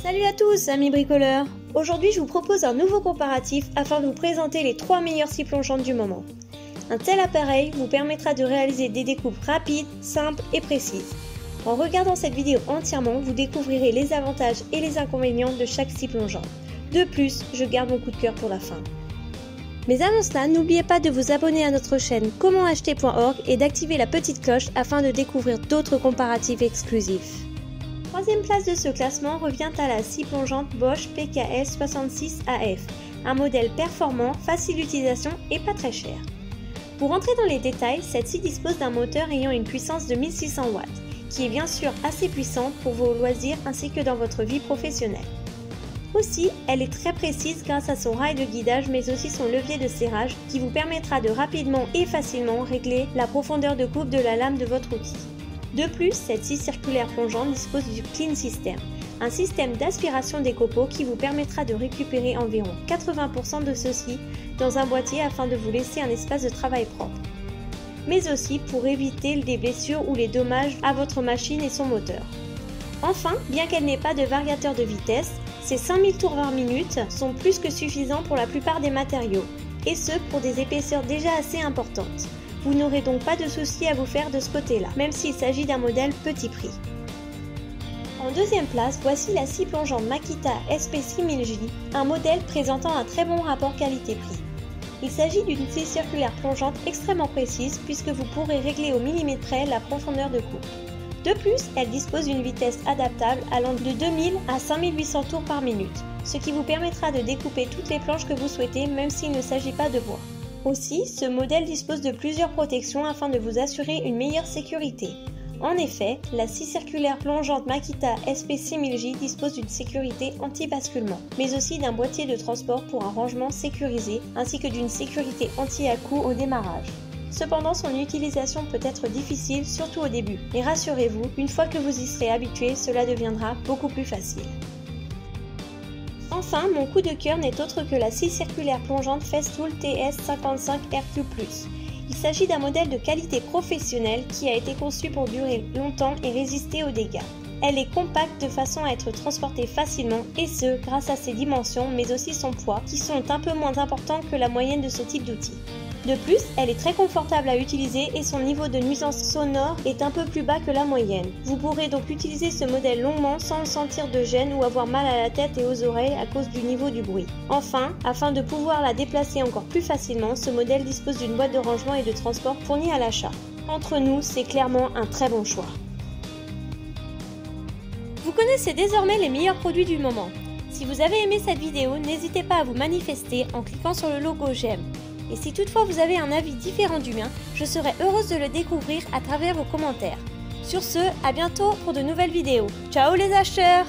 Salut à tous amis bricoleurs! Aujourd'hui je vous propose un nouveau comparatif afin de vous présenter les 3 meilleures scies plongeantes du moment. Un tel appareil vous permettra de réaliser des découpes rapides, simples et précises. En regardant cette vidéo entièrement, vous découvrirez les avantages et les inconvénients de chaque scie plongeante. De plus, je garde mon coup de cœur pour la fin. Mais avant cela, n'oubliez pas de vous abonner à notre chaîne commentacheter.org et d'activer la petite cloche afin de découvrir d'autres comparatifs exclusifs. Troisième place de ce classement revient à la scie plongeante Bosch PKS 66AF, un modèle performant, facile d'utilisation et pas très cher. Pour entrer dans les détails, cette scie dispose d'un moteur ayant une puissance de 1600 watts, qui est bien sûr assez puissante pour vos loisirs ainsi que dans votre vie professionnelle. Aussi, elle est très précise grâce à son rail de guidage mais aussi son levier de serrage qui vous permettra de rapidement et facilement régler la profondeur de coupe de la lame de votre outil. De plus, cette scie circulaire plongeante dispose du Clean System, un système d'aspiration des copeaux qui vous permettra de récupérer environ 80% de ceux-ci dans un boîtier afin de vous laisser un espace de travail propre. Mais aussi pour éviter des blessures ou les dommages à votre machine et son moteur. Enfin, bien qu'elle n'ait pas de variateur de vitesse, ces 5000 tours par minute sont plus que suffisants pour la plupart des matériaux, et ce pour des épaisseurs déjà assez importantes. Vous n'aurez donc pas de soucis à vous faire de ce côté-là, même s'il s'agit d'un modèle petit prix. En deuxième place, voici la scie plongeante Makita SP6000J, un modèle présentant un très bon rapport qualité-prix. Il s'agit d'une scie circulaire plongeante extrêmement précise puisque vous pourrez régler au millimètre près la profondeur de coupe. De plus, elle dispose d'une vitesse adaptable allant de 2000 à 5800 tours par minute, ce qui vous permettra de découper toutes les planches que vous souhaitez même s'il ne s'agit pas de bois. Aussi, ce modèle dispose de plusieurs protections afin de vous assurer une meilleure sécurité. En effet, la scie circulaire plongeante Makita SP6000J dispose d'une sécurité anti-basculement, mais aussi d'un boîtier de transport pour un rangement sécurisé, ainsi que d'une sécurité anti-à-coups au démarrage. Cependant, son utilisation peut être difficile, surtout au début, mais rassurez-vous, une fois que vous y serez habitué, cela deviendra beaucoup plus facile. Enfin, mon coup de cœur n'est autre que la scie circulaire plongeante Festool TS55RQ+. Il s'agit d'un modèle de qualité professionnelle qui a été conçu pour durer longtemps et résister aux dégâts. Elle est compacte de façon à être transportée facilement et ce, grâce à ses dimensions mais aussi son poids qui sont un peu moins importants que la moyenne de ce type d'outil. De plus, elle est très confortable à utiliser et son niveau de nuisance sonore est un peu plus bas que la moyenne. Vous pourrez donc utiliser ce modèle longuement sans sentir de gêne ou avoir mal à la tête et aux oreilles à cause du niveau du bruit. Enfin, afin de pouvoir la déplacer encore plus facilement, ce modèle dispose d'une boîte de rangement et de transport fournie à l'achat. Entre nous, c'est clairement un très bon choix. Vous connaissez désormais les meilleurs produits du moment. Si vous avez aimé cette vidéo, n'hésitez pas à vous manifester en cliquant sur le logo j'aime. Et si toutefois vous avez un avis différent du mien, je serai heureuse de le découvrir à travers vos commentaires. Sur ce, à bientôt pour de nouvelles vidéos. Ciao les acheteurs!